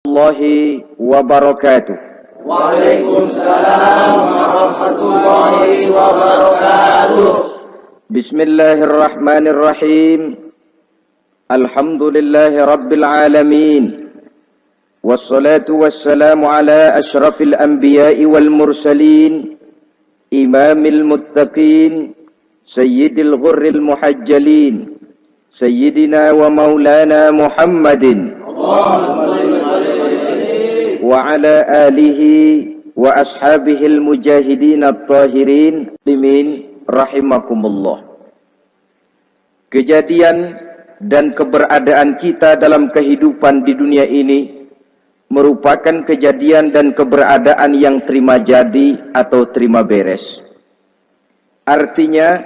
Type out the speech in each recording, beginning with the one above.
Warahmatullahi wabarakatuh. Waalaikumsalam warahmatullahi wabarakatuh. Bismillahirrahmanirrahim. Alhamdulillahi rabbil alamin. Wassalatu wassalamu ala ashrafil anbiya'i wal mursalin, imamil muttaqin, sayyidil ghurril muhajjalin, sayyidina wa maulana Muhammadin wa ala alihi wa ashabihil mujahidin at-tahirin limin rahimakumullah. Kejadian dan keberadaan kita dalam kehidupan di dunia ini merupakan kejadian dan keberadaan yang terima jadi atau terima beres. Artinya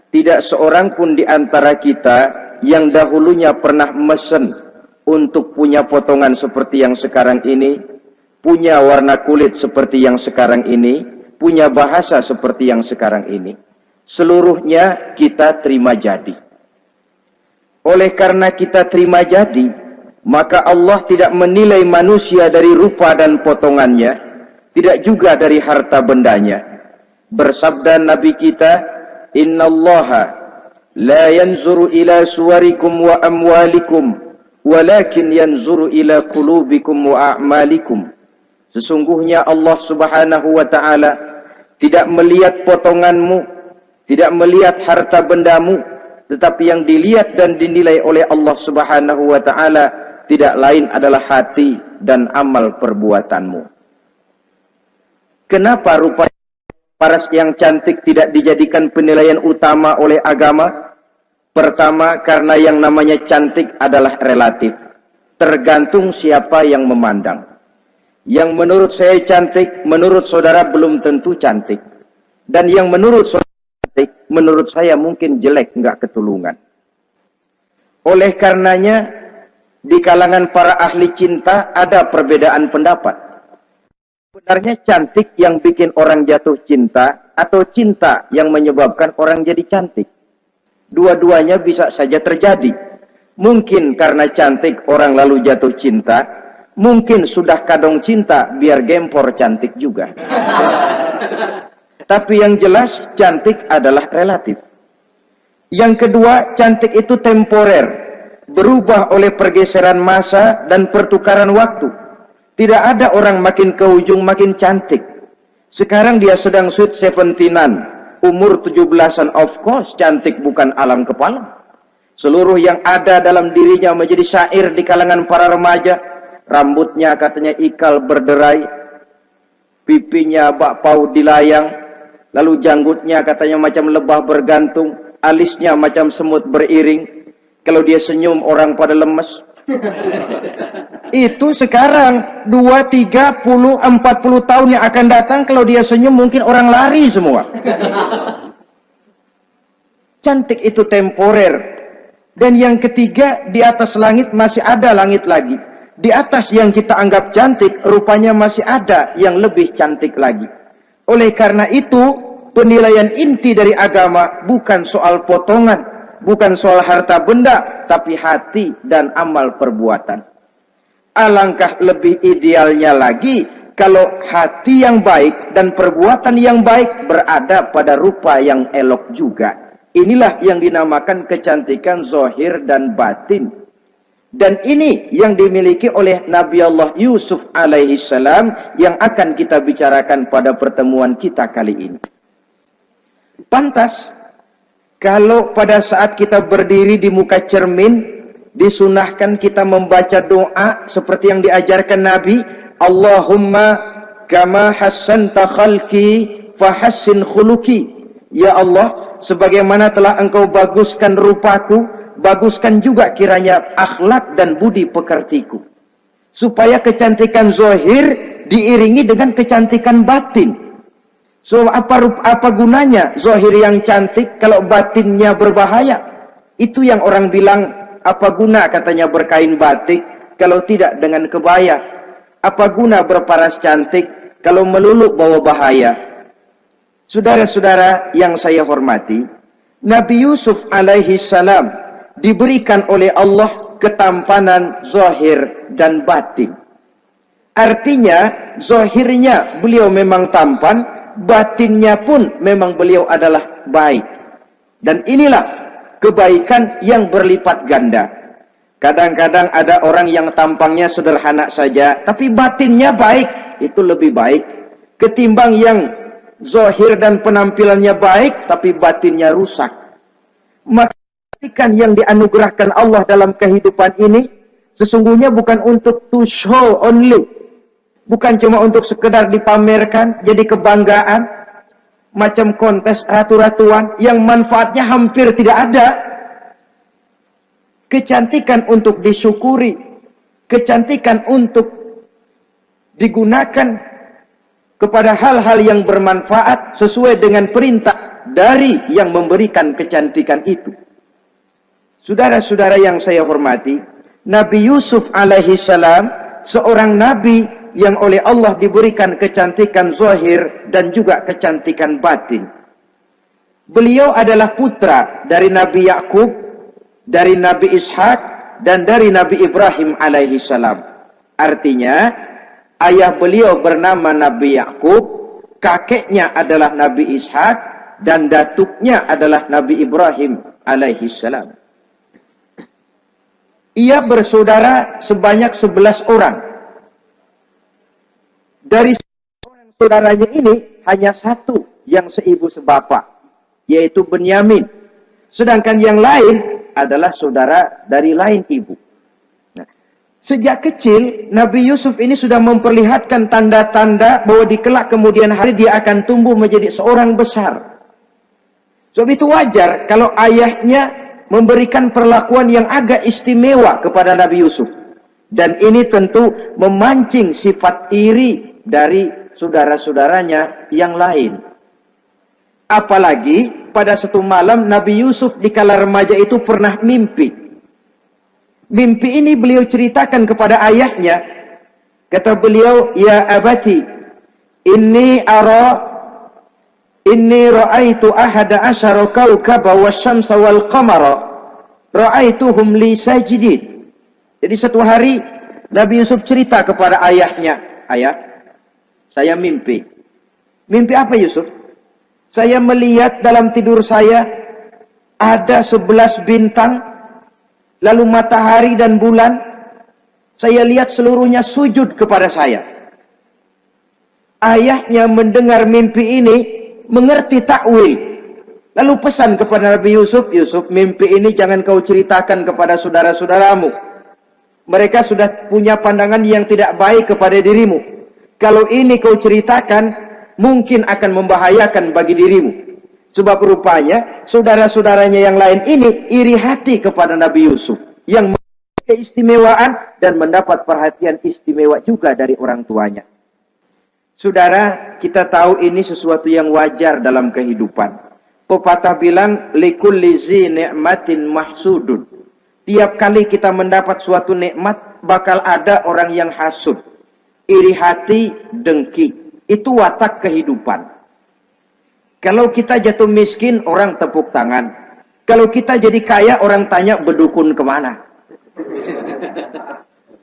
tidak seorang pun di antara kita yang dahulunya pernah mesen untuk punya potongan seperti yang sekarang ini, punya warna kulit seperti yang sekarang ini, punya bahasa seperti yang sekarang ini. Seluruhnya kita terima jadi. Oleh karena kita terima jadi, maka Allah tidak menilai manusia dari rupa dan potongannya, tidak juga dari harta bendanya. Bersabda Nabi kita, "Innallaha la yanzuru ila suwarikum wa amwalikum, walakin yanzuru ila qulubikum wa a'malikum." Sesungguhnya Allah Subhanahu wa ta'ala tidak melihat potonganmu, tidak melihat harta bendamu, tetapi yang dilihat dan dinilai oleh Allah Subhanahu wa ta'ala tidak lain adalah hati dan amal perbuatanmu. Kenapa rupa paras yang cantik tidak dijadikan penilaian utama oleh agama? Pertama, karena yang namanya cantik adalah relatif, tergantung siapa yang memandang. Yang menurut saya cantik, menurut saudara belum tentu cantik. Dan yang menurut saudara cantik, menurut saya mungkin jelek, enggak ketulungan. Oleh karenanya, di kalangan para ahli cinta ada perbedaan pendapat. Sebenarnya cantik yang bikin orang jatuh cinta, atau cinta yang menyebabkan orang jadi cantik. Dua-duanya bisa saja terjadi. Mungkin karena cantik orang lalu jatuh cinta, mungkin sudah kadong cinta biar gempor cantik juga. Tapi yang jelas cantik adalah relatif. Yang kedua, cantik itu temporer, berubah oleh pergeseran masa dan pertukaran waktu. Tidak ada orang makin ke ujung makin cantik. Sekarang dia sedang sweet 17-an, umur 17-an, of course cantik bukan alam kepala. Seluruh yang ada dalam dirinya menjadi syair di kalangan para remaja. Rambutnya katanya ikal berderai, pipinya bakpao dilayang, lalu janggutnya katanya macam lebah bergantung, alisnya macam semut beriring. Kalau dia senyum orang pada lemes. Itu sekarang 2, 3, 10, 40 tahun yang akan datang, kalau dia senyum mungkin orang lari semua. Cantik itu temporer. Dan yang ketiga, di atas langit masih ada langit lagi. Di atas yang kita anggap cantik, rupanya masih ada yang lebih cantik lagi. Oleh karena itu, penilaian inti dari agama bukan soal potongan, bukan soal harta benda, tapi hati dan amal perbuatan. Alangkah lebih idealnya lagi kalau hati yang baik dan perbuatan yang baik berada pada rupa yang elok juga. Inilah yang dinamakan kecantikan zahir dan batin. Dan ini yang dimiliki oleh Nabi Allah Yusuf alaihi salam yang akan kita bicarakan pada pertemuan kita kali ini. Pantas kalau pada saat kita berdiri di muka cermin, disunahkan kita membaca doa seperti yang diajarkan Nabi, Allahumma kama hassanta khalqi fahassin khuluqi. Ya Allah, sebagaimana telah engkau baguskan rupaku, baguskan juga kiranya akhlak dan budi pekertiku. Supaya kecantikan zahir diiringi dengan kecantikan batin. So apa gunanya zahir yang cantik kalau batinnya berbahaya? Itu yang orang bilang, apa guna katanya berkain batik kalau tidak dengan kebaya? Apa guna berparas cantik kalau melulu bawa bahaya? Saudara-saudara yang saya hormati, Nabi Yusuf alaihi salam diberikan oleh Allah ketampanan zahir dan batin. Artinya, zahirnya beliau memang tampan, batinnya pun memang beliau adalah baik. Dan inilah kebaikan yang berlipat ganda. Kadang-kadang ada orang yang tampangnya sederhana saja, tapi batinnya baik. Itu lebih baik ketimbang yang zahir dan penampilannya baik, tapi batinnya rusak. Maka kebaikan yang dianugerahkan Allah dalam kehidupan ini, sesungguhnya bukan untuk to show only. Bukan cuma untuk sekedar dipamerkan, jadi kebanggaan. Macam kontes ratu-ratuan yang manfaatnya hampir tidak ada. Kecantikan untuk disyukuri, kecantikan untuk digunakan kepada hal-hal yang bermanfaat sesuai dengan perintah dari yang memberikan kecantikan itu. Saudara-saudara yang saya hormati, Nabi Yusuf alaihi salam seorang nabi yang oleh Allah diberikan kecantikan zahir dan juga kecantikan batin. Beliau adalah putra dari Nabi Yakub, dari Nabi Ishak, dan dari Nabi Ibrahim alaihi salam. Artinya, ayah beliau bernama Nabi Yakub, kakeknya adalah Nabi Ishak, dan datuknya adalah Nabi Ibrahim alaihi salam. Ia bersaudara sebanyak 11 orang. Dari orang saudaranya ini hanya satu yang seibu sebapak, yaitu Benyamin. Sedangkan yang lain adalah saudara dari lain ibu. Nah, sejak kecil Nabi Yusuf ini sudah memperlihatkan tanda-tanda bahwa di kelak kemudian hari dia akan tumbuh menjadi seorang besar. Sebab itu wajar kalau ayahnya memberikan perlakuan yang agak istimewa kepada Nabi Yusuf. Dan ini tentu memancing sifat iri dari saudara-saudaranya yang lain. Apalagi pada satu malam Nabi Yusuf di kala remaja itu pernah mimpi. Mimpi ini beliau ceritakan kepada ayahnya. Kata beliau, "Ya abati, inni ra'aitu ahada asyara kawkaba wasyamsa wal qamara ra'aituhum li sajidin." Jadi satu hari Nabi Yusuf cerita kepada ayahnya, "Ayah, saya mimpi." Mimpi apa Yusuf? "Saya melihat dalam tidur saya ada 11 bintang, lalu matahari dan bulan. Saya lihat seluruhnya sujud kepada saya." Ayahnya mendengar mimpi ini, mengerti takwil. Lalu pesan kepada Nabi Yusuf, "Yusuf, mimpi ini jangan kau ceritakan kepada saudara-saudaramu. Mereka sudah punya pandangan yang tidak baik kepada dirimu. Kalau ini kau ceritakan, mungkin akan membahayakan bagi dirimu." Sebab rupanya saudara-saudaranya yang lain ini iri hati kepada Nabi Yusuf yang memiliki keistimewaan dan mendapat perhatian istimewa juga dari orang tuanya. Saudara, kita tahu ini sesuatu yang wajar dalam kehidupan. Pepatah bilang, likulli zi ni'matin mahsudun. Tiap kali kita mendapat suatu nikmat, bakal ada orang yang hasud, iri hati, dengki. Itu watak kehidupan. Kalau kita jatuh miskin, orang tepuk tangan. Kalau kita jadi kaya, orang tanya berdukun kemana.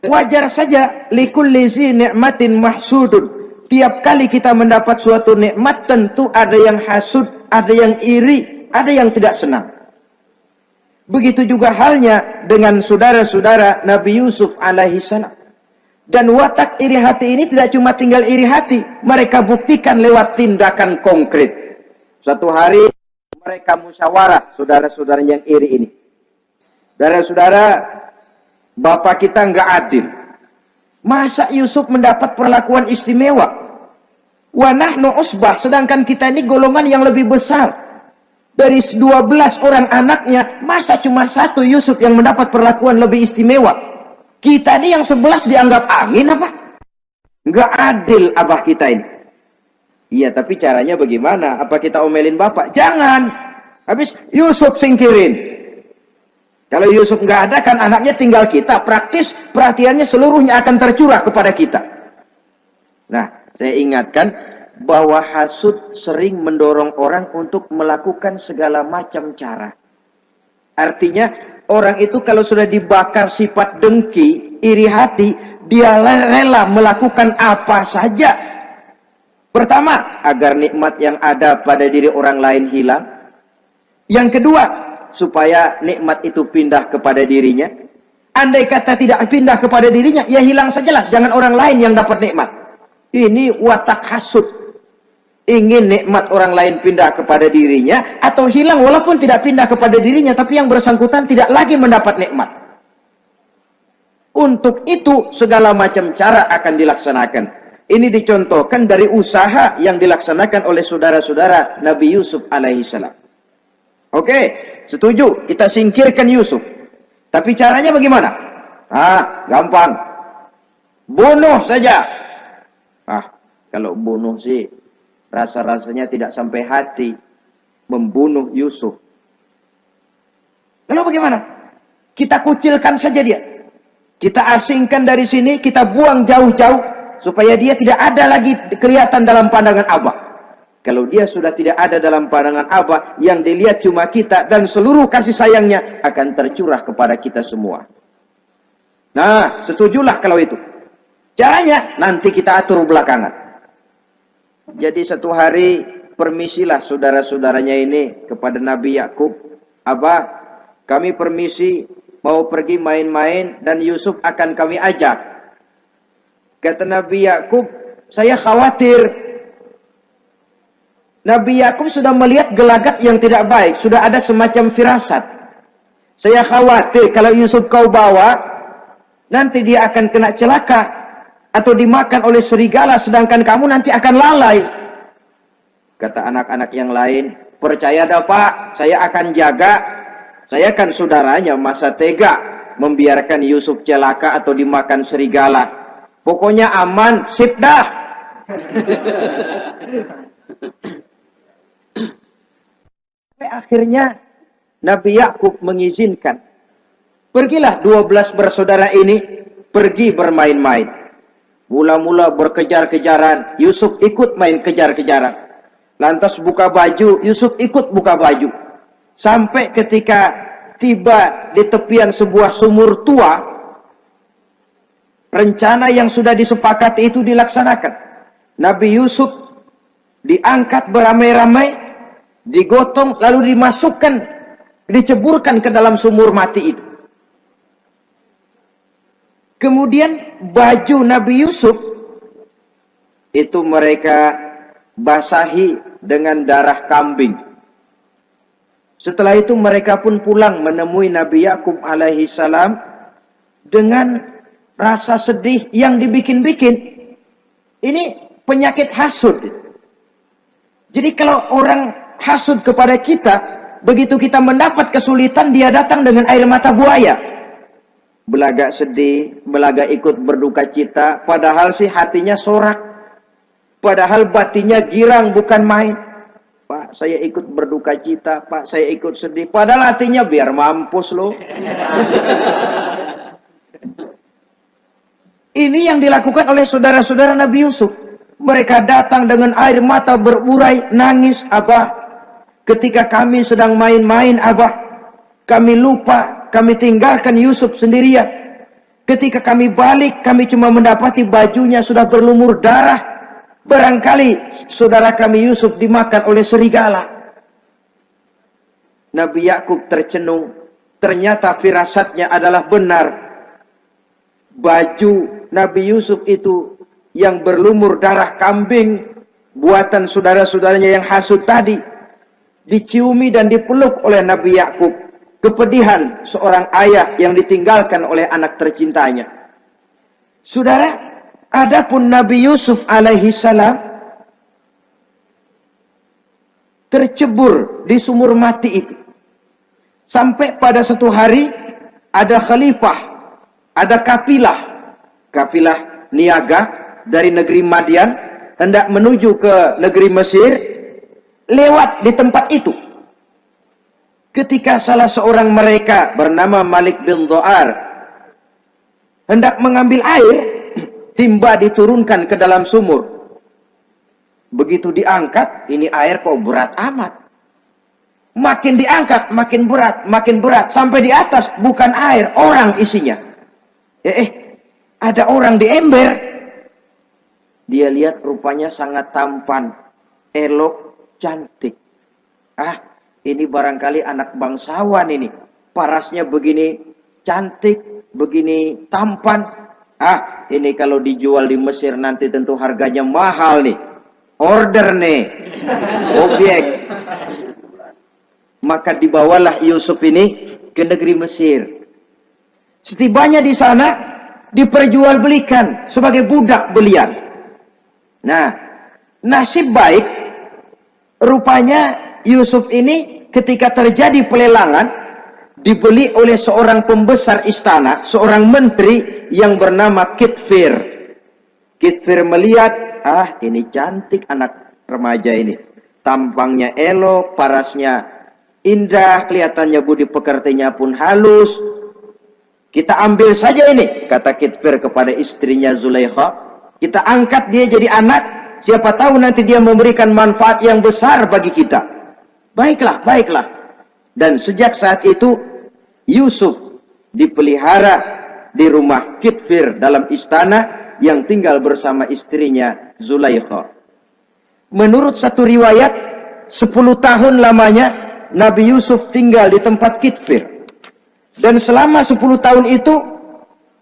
Wajar saja, likulli zi ni'matin mahsudun. Tiap kali kita mendapat suatu nikmat, tentu ada yang hasud, ada yang iri, ada yang tidak senang. Begitu juga halnya dengan saudara-saudara Nabi Yusuf alaihi salam. Dan watak iri hati ini tidak cuma tinggal iri hati, mereka buktikan lewat tindakan konkret. Suatu hari mereka musyawarah, saudara-saudara yang iri ini. Saudara-saudara, bapak kita nggak adil. Masa Yusuf mendapat perlakuan istimewa? Wa nahnu usbah, sedangkan kita ini golongan yang lebih besar. Dari 12 orang anaknya, masa cuma satu Yusuf yang mendapat perlakuan lebih istimewa? Kita ini yang 11 dianggap angin apa? Nggak adil abah kita ini. Iya, tapi caranya bagaimana? Apa kita omelin bapak? Jangan. Habis Yusuf singkirin. Kalau Yusuf nggak ada, kan anaknya tinggal kita. Praktis perhatiannya seluruhnya akan tercurah kepada kita. Nah, saya ingatkan bahwa hasud sering mendorong orang untuk melakukan segala macam cara. Artinya, orang itu kalau sudah dibakar sifat dengki, iri hati, dia rela melakukan apa saja. Pertama, agar nikmat yang ada pada diri orang lain hilang. Yang kedua, supaya nikmat itu pindah kepada dirinya. Andai kata tidak pindah kepada dirinya, ya hilang sajalah. Jangan orang lain yang dapat nikmat. Ini watak hasud. Ingin nikmat orang lain pindah kepada dirinya, atau hilang walaupun tidak pindah kepada dirinya, tapi yang bersangkutan tidak lagi mendapat nikmat. Untuk itu, segala macam cara akan dilaksanakan. Ini dicontohkan dari usaha yang dilaksanakan oleh saudara-saudara Nabi Yusuf alaihissalam. Oke, setuju, kita singkirkan Yusuf. Tapi caranya bagaimana? Gampang. Bunuh saja. Kalau bunuh sih, rasa-rasanya tidak sampai hati membunuh Yusuf. Lalu bagaimana? Kita kucilkan saja dia. Kita asingkan dari sini, kita buang jauh-jauh, supaya dia tidak ada lagi kelihatan dalam pandangan Abah. Kalau dia sudah tidak ada dalam pandangan Abah, yang dilihat cuma kita, dan seluruh kasih sayangnya akan tercurah kepada kita semua. Nah, setujulah kalau itu. Caranya, nanti kita atur belakangan. Jadi satu hari, permisilah saudara-saudaranya ini kepada Nabi Yakub. Abah, kami permisi mau pergi main-main, dan Yusuf akan kami ajak. Kata Nabi Yakub, saya khawatir. Nabi Yakub sudah melihat gelagat yang tidak baik. Sudah ada semacam firasat. Saya khawatir kalau Yusuf kau bawa, nanti dia akan kena celaka. Atau dimakan oleh serigala, sedangkan kamu nanti akan lalai. Kata anak-anak yang lain, percaya dah Pak, saya akan jaga. Saya kan saudaranya, masa tega membiarkan Yusuf celaka atau dimakan serigala. Pokoknya aman, sip dah. Akhirnya Nabi Yakub mengizinkan. Pergilah 12 bersaudara ini pergi bermain-main. Mula-mula berkejar-kejaran, Yusuf ikut main kejar-kejaran. Lantas buka baju, Yusuf ikut buka baju. Sampai ketika tiba di tepian sebuah sumur tua, rencana yang sudah disepakati itu dilaksanakan. Nabi Yusuf diangkat beramai-ramai, digotong, lalu dimasukkan, diceburkan ke dalam sumur mati itu. Kemudian baju Nabi Yusuf itu mereka basahi dengan darah kambing. Setelah itu mereka pun pulang menemui Nabi Yakub alaihi salam dengan rasa sedih yang dibikin-bikin. Ini penyakit hasud. Jadi kalau orang hasud kepada kita, begitu kita mendapat kesulitan, dia datang dengan air mata buaya. Belagak sedih, belagak ikut berduka cita, padahal sih hatinya sorak. Padahal batinnya girang, bukan main. Pak, saya ikut berduka cita, Pak, saya ikut sedih. Padahal hatinya biar mampus loh. Ini yang dilakukan oleh saudara-saudara Nabi Yusuf. Mereka datang dengan air mata berurai, nangis, Abah. Ketika kami sedang main-main, Abah, kami lupa, kami tinggalkan Yusuf sendirian. Ketika kami balik, kami cuma mendapati bajunya sudah berlumur darah. Barangkali saudara kami Yusuf dimakan oleh serigala. Nabi Yakub tercenung. Ternyata firasatnya adalah benar. Baju Nabi Yusuf itu yang berlumur darah kambing, buatan saudara-saudaranya yang hasud tadi, diciumi dan dipeluk oleh Nabi Yakub. Kepedihan seorang ayah yang ditinggalkan oleh anak tercintanya. Saudara, adapun Nabi Yusuf alaihi salam tercebur di sumur mati itu. Sampai pada satu hari ada khalifah, ada kafilah niaga dari negeri Madian hendak menuju ke negeri Mesir, lewat di tempat itu. Ketika salah seorang mereka bernama Malik bin Dho'ar hendak mengambil air, timba diturunkan ke dalam sumur. Begitu diangkat, ini air kok berat amat. Makin diangkat, makin berat, sampai di atas bukan air, orang isinya. Ada orang di ember. Dia lihat rupanya sangat tampan, elok, cantik. Ini barangkali anak bangsawan ini. Parasnya begini cantik, begini tampan. Ini kalau dijual di Mesir nanti tentu harganya mahal nih. Order nih. Objek. Maka dibawalah Yusuf ini ke negeri Mesir. Setibanya di sana, diperjualbelikan sebagai budak belian. Nah, nasib baik, rupanya Yusuf ini ketika terjadi pelelangan, dibeli oleh seorang pembesar istana, seorang menteri yang bernama Kitfir. Kitfir melihat, ini cantik anak remaja ini. Tampangnya elok, parasnya indah, kelihatannya budi pekertinya pun halus. Kita ambil saja ini, kata Kitfir kepada istrinya Zulaikha. Kita angkat dia jadi anak, siapa tahu nanti dia memberikan manfaat yang besar bagi kita. Baiklah, baiklah. Dan sejak saat itu, Yusuf dipelihara di rumah Kitfir dalam istana yang tinggal bersama istrinya Zulaikha. Menurut satu riwayat, 10 tahun lamanya Nabi Yusuf tinggal di tempat Kitfir. Dan selama 10 tahun itu,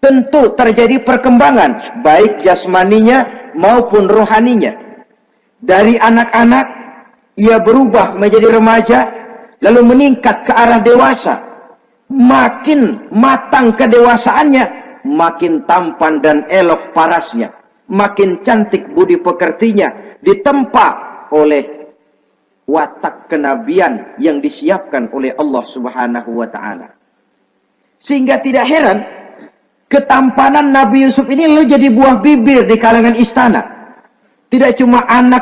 tentu terjadi perkembangan, baik jasmaninya maupun rohaninya. Dari anak-anak, ia berubah menjadi remaja, lalu meningkat ke arah dewasa. Makin matang kedewasaannya, makin tampan dan elok parasnya. Makin cantik budi pekertinya, ditempa oleh watak kenabian yang disiapkan oleh Allah Subhanahu wa Ta'ala. Sehingga tidak heran, ketampanan Nabi Yusuf ini lalu jadi buah bibir di kalangan istana. Tidak cuma anak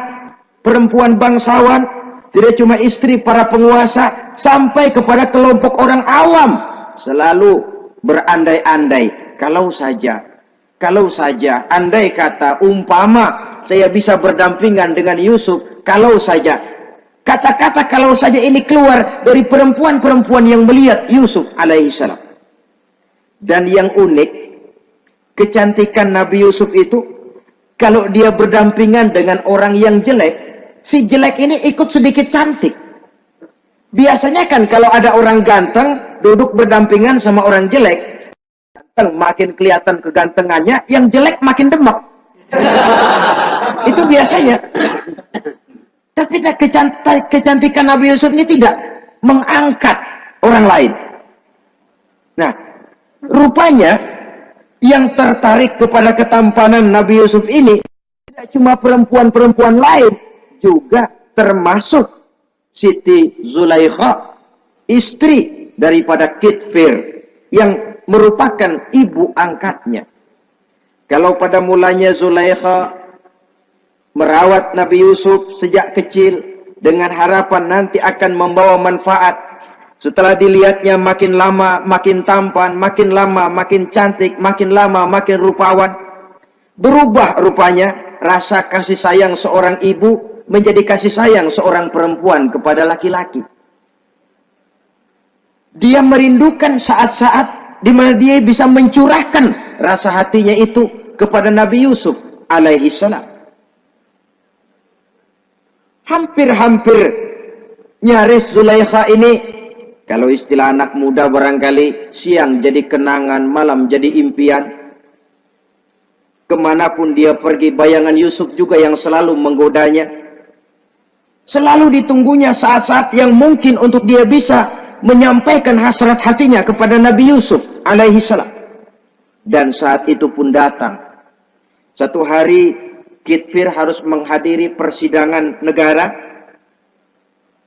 perempuan bangsawan, tidak cuma istri para penguasa, sampai kepada kelompok orang awam selalu berandai-andai. Kalau saja, andai kata umpama saya bisa berdampingan dengan Yusuf, kalau saja. Kata-kata kalau saja ini keluar dari perempuan-perempuan yang melihat Yusuf alaihissalam. Dan yang unik, kecantikan Nabi Yusuf itu, kalau dia berdampingan dengan orang yang jelek, si jelek ini ikut sedikit cantik. Biasanya kan kalau ada orang ganteng, duduk berdampingan sama orang jelek, ganteng makin kelihatan kegantengannya, yang jelek makin demek. Itu biasanya. Tapi kecantikan Nabi Yusuf ini tidak mengangkat orang lain. Nah, rupanya yang tertarik kepada ketampanan Nabi Yusuf ini tidak cuma perempuan-perempuan lain, juga termasuk Siti Zulaikha, istri daripada Kitfir, yang merupakan ibu angkatnya. Kalau pada mulanya Zulaikha merawat Nabi Yusuf sejak kecil dengan harapan nanti akan membawa manfaat. Setelah dilihatnya makin lama makin tampan, makin lama makin cantik, makin lama makin rupawan. Berubah rupanya rasa kasih sayang seorang ibu menjadi kasih sayang seorang perempuan kepada laki-laki. Dia merindukan saat-saat di mana dia bisa mencurahkan rasa hatinya itu kepada Nabi Yusuf alaihi salam. Hampir-hampir nyaris Zulaikha ini, kalau istilah anak muda barangkali, siang jadi kenangan, malam jadi impian. Kemanapun dia pergi, bayangan Yusuf juga yang selalu menggodanya. Selalu ditunggunya saat-saat yang mungkin untuk dia bisa menyampaikan hasrat hatinya kepada Nabi Yusuf alaihi salam. Dan saat itu pun datang. Satu hari Kitfir harus menghadiri persidangan negara.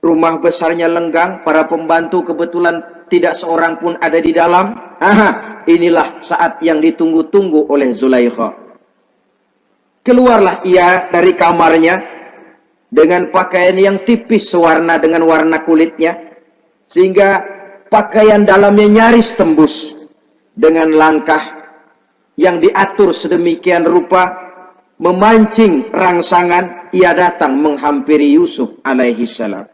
Rumah besarnya lenggang, para pembantu kebetulan tidak seorang pun ada di dalam. Inilah saat yang ditunggu-tunggu oleh Zulaikha. Keluarlah ia dari kamarnya dengan pakaian yang tipis sewarna dengan warna kulitnya, sehingga pakaian dalamnya nyaris tembus. Dengan langkah yang diatur sedemikian rupa, memancing rangsangan, ia datang menghampiri Yusuf alaihi salam.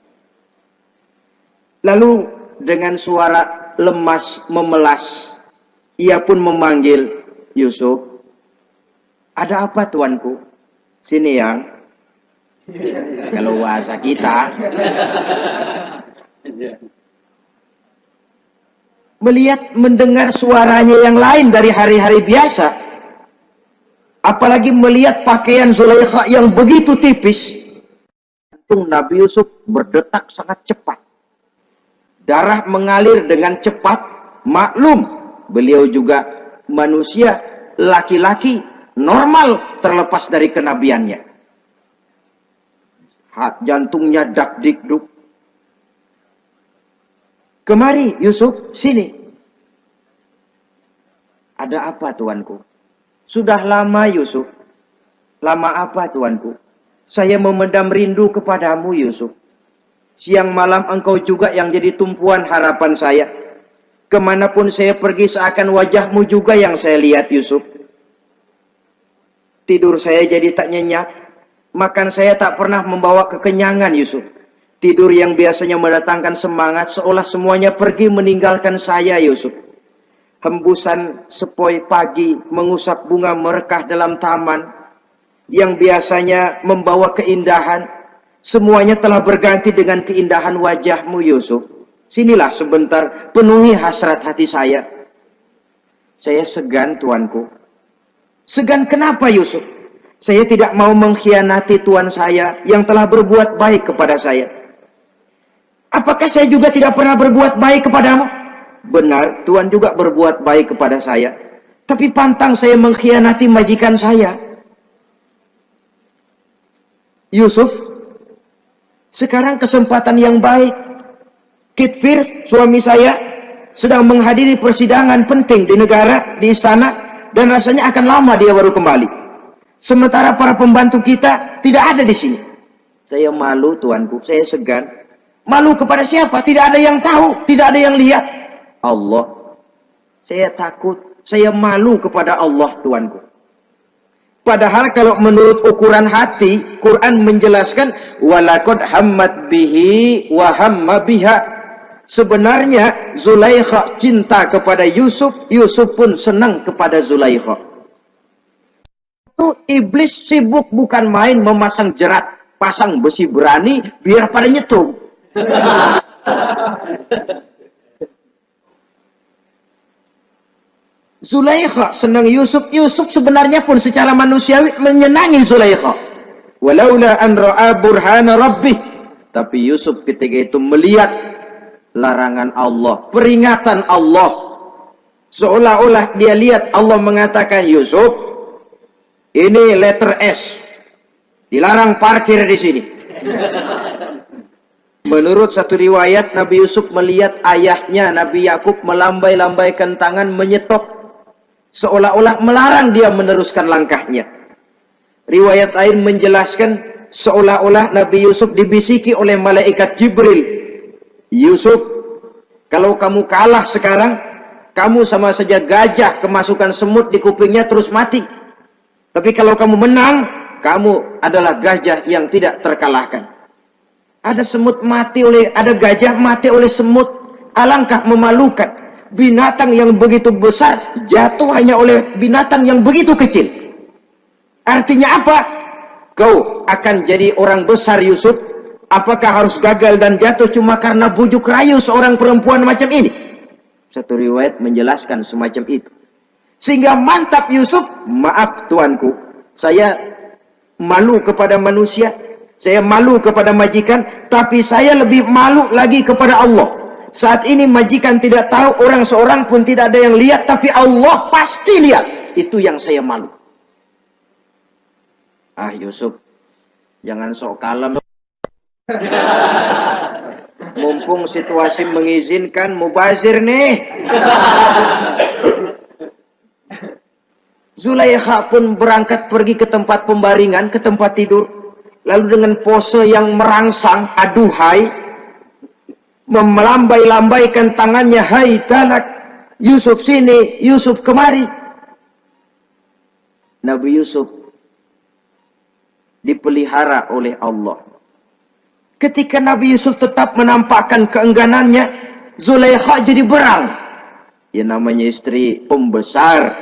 Lalu dengan suara lemas memelas, ia pun memanggil, Yusuf, Ada apa tuanku? Sini yang. Kalau bahasa kita. Melihat, mendengar suaranya yang lain dari hari-hari biasa. Apalagi melihat pakaian Zulaikha yang begitu tipis. Jantung Nabi Yusuf berdetak sangat cepat. Darah mengalir dengan cepat. Maklum, beliau juga manusia, laki-laki, normal terlepas dari kenabiannya. Jantungnya dak-dik-duk. Kemari Yusuf, sini. Ada apa tuanku? Sudah lama Yusuf. Lama apa tuanku? Saya memendam rindu kepadamu Yusuf. Siang malam engkau juga yang jadi tumpuan harapan saya. Kemanapun saya pergi seakan wajahmu juga yang saya lihat Yusuf. Tidur saya jadi tak nyenyak. Makan saya tak pernah membawa kekenyangan Yusuf. Tidur yang biasanya mendatangkan semangat seolah semuanya pergi meninggalkan saya Yusuf. Hembusan sepoi pagi mengusap bunga merekah dalam taman yang biasanya membawa keindahan, semuanya telah berganti dengan keindahan wajahmu Yusuf. Sinilah sebentar, penuhi hasrat hati saya. Saya segan tuanku. Segan kenapa Yusuf? Saya tidak mau mengkhianati tuan saya yang telah berbuat baik kepada saya. Apakah saya juga tidak pernah berbuat baik kepadamu? Benar, Tuhan juga berbuat baik kepada saya. Tapi pantang saya mengkhianati majikan saya. Yusuf, sekarang kesempatan yang baik. Kitfir, suami saya, sedang menghadiri persidangan penting di negara, di istana, dan rasanya akan lama dia baru kembali. Sementara para pembantu kita tidak ada di sini. Saya malu tuanku, saya segan. Malu kepada siapa? Tidak ada yang tahu, tidak ada yang lihat. Allah. Saya takut, saya malu kepada Allah tuanku. Padahal kalau menurut ukuran hati, Quran menjelaskan walaqad hammat bihi wa hamma biha. Sebenarnya Zulaikha cinta kepada Yusuf, Yusuf pun senang kepada Zulaikha. Itu iblis sibuk bukan main memasang jerat, pasang besi berani biar pada nyetung. Zulaikha senang Yusuf. Yusuf sebenarnya pun secara manusiawi menyenangi Zulaikha. Walaula an ra'a burhana rabbih. Tapi Yusuf ketika itu melihat larangan Allah, peringatan Allah. Seolah-olah dia lihat Allah mengatakan, Yusuf, ini letter S. Dilarang parkir di sini. Menurut satu riwayat, Nabi Yusuf melihat ayahnya, Nabi Yakub, melambai-lambaikan tangan menyetop. Seolah-olah melarang dia meneruskan langkahnya. Riwayat lain menjelaskan, seolah-olah Nabi Yusuf dibisiki oleh malaikat Jibril. Yusuf, kalau kamu kalah sekarang, kamu sama saja gajah kemasukan semut di kupingnya terus mati. Tapi kalau kamu menang, kamu adalah gajah yang tidak terkalahkan. Ada semut mati oleh, ada gajah mati oleh semut. Alangkah memalukan. Binatang yang begitu besar jatuh hanya oleh binatang yang begitu kecil. Artinya apa? Kau akan jadi orang besar Yusuf. Apakah harus gagal dan jatuh cuma karena bujuk rayu seorang perempuan macam ini? Satu riwayat menjelaskan semacam itu. Sehingga mantap Yusuf, maaf tuanku, saya malu kepada manusia. Saya malu kepada majikan, tapi saya lebih malu lagi kepada Allah. Saat ini majikan tidak tahu, orang seorang pun tidak ada yang lihat, tapi Allah pasti lihat. Itu yang saya malu. Ah Yusuf, jangan sok kalem. Mumpung situasi mengizinkan, mubazir nih. Zulaikha pun berangkat pergi ke tempat pembaringan, ke tempat tidur. Lalu dengan pose yang merangsang, aduhai, melambai-lambaikan tangannya, hai talak, Yusuf sini, Yusuf kemari. Nabi Yusuf dipelihara oleh Allah. Ketika Nabi Yusuf tetap menampakkan keengganannya, Zulaikha jadi berang. Ya namanya istri pembesar,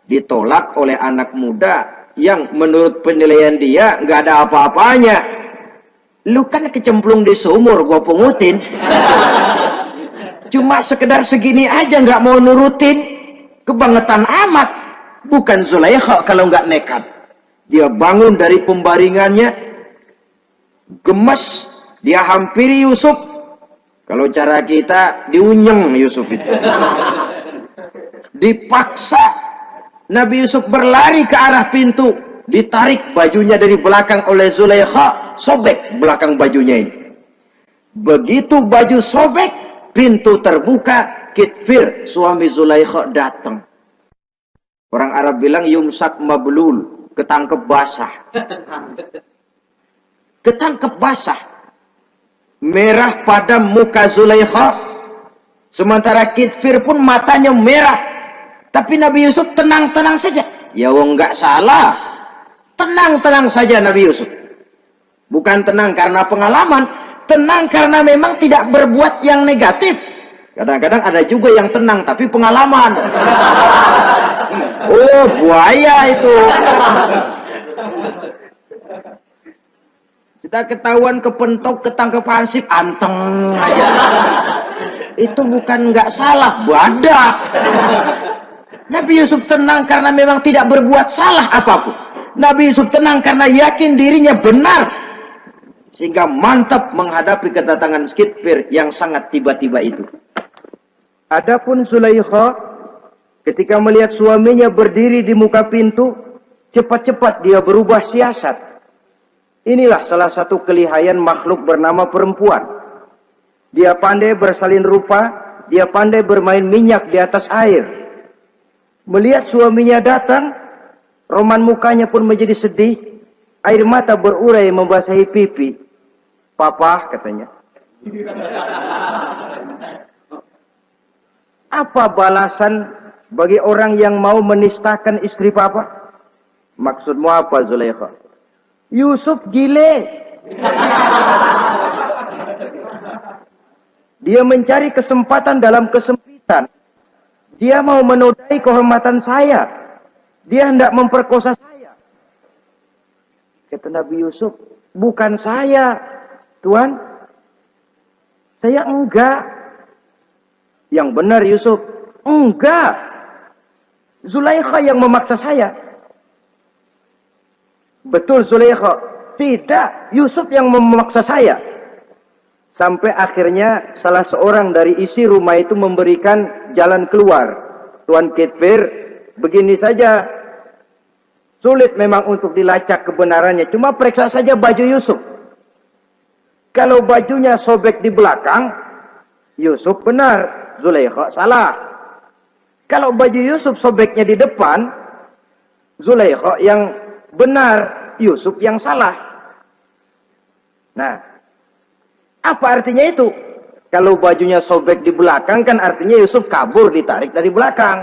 ditolak oleh anak muda, yang menurut penilaian dia nggak ada apa-apanya. Lu kan kecemplung di sumur, gua pungutin. Cuma sekedar segini aja nggak mau nurutin, kebangetan amat. Bukan Zulaikha kalau nggak nekat. Dia bangun dari pembaringannya, gemes, dia hampiri Yusuf. Kalau cara kita diunyeng Yusuf itu. Dipaksa Nabi Yusuf berlari ke arah pintu, ditarik bajunya dari belakang oleh Zulaikha, sobek belakang bajunya ini. Begitu baju sobek, pintu terbuka, Kitfir suami Zulaikha datang. Orang Arab bilang yumsak mablul, ketangkep basah. Ketangkep basah. Merah padam muka Zulaikha. Sementara Kitfir pun matanya merah. Tapi Nabi Yusuf tenang-tenang saja. Ya wong nggak salah. Tenang-tenang saja Nabi Yusuf. Bukan tenang karena pengalaman. Tenang karena memang tidak berbuat yang negatif. Kadang-kadang ada juga yang tenang tapi pengalaman. Oh, buaya itu. Kita ketahuan kepentok, ketangkep hansip, anteng aja. Itu bukan nggak salah, badak. Nabi Yusuf tenang karena memang tidak berbuat salah apapun. Nabi Yusuf tenang karena yakin dirinya benar. Sehingga mantap menghadapi kedatangan Kitfir yang sangat tiba-tiba itu. Adapun Zulaikha, ketika melihat suaminya berdiri di muka pintu, cepat-cepat dia berubah siasat. Inilah salah satu kelihayan makhluk bernama perempuan. Dia pandai bersalin rupa, dia pandai bermain minyak di atas air. Melihat suaminya datang, roman mukanya pun menjadi sedih, air mata berurai membasahi pipi. Papa, katanya. Apa balasan bagi orang yang mau menistakan istri papa? Maksudmu apa, Zulaikha? Yusuf gile. Dia mencari kesempatan dalam kesempitan. Dia mau menodai kehormatan saya. Dia hendak memperkosa saya. Kata Nabi Yusuf, bukan saya, Tuan. Saya enggak. Yang benar Yusuf, enggak. Zulaikha yang memaksa saya. Betul Zulaikha, tidak. Yusuf yang memaksa saya. Sampai akhirnya salah seorang dari isi rumah itu memberikan jalan keluar. Tuan Kitfir, begini saja. Sulit memang untuk dilacak kebenarannya. Cuma periksa saja baju Yusuf. Kalau bajunya sobek di belakang, Yusuf benar. Zulaikha salah. Kalau baju Yusuf sobeknya di depan, Zulaikha yang benar, Yusuf yang salah. Nah, apa artinya itu? Kalau bajunya sobek di belakang kan artinya Yusuf kabur, ditarik dari belakang.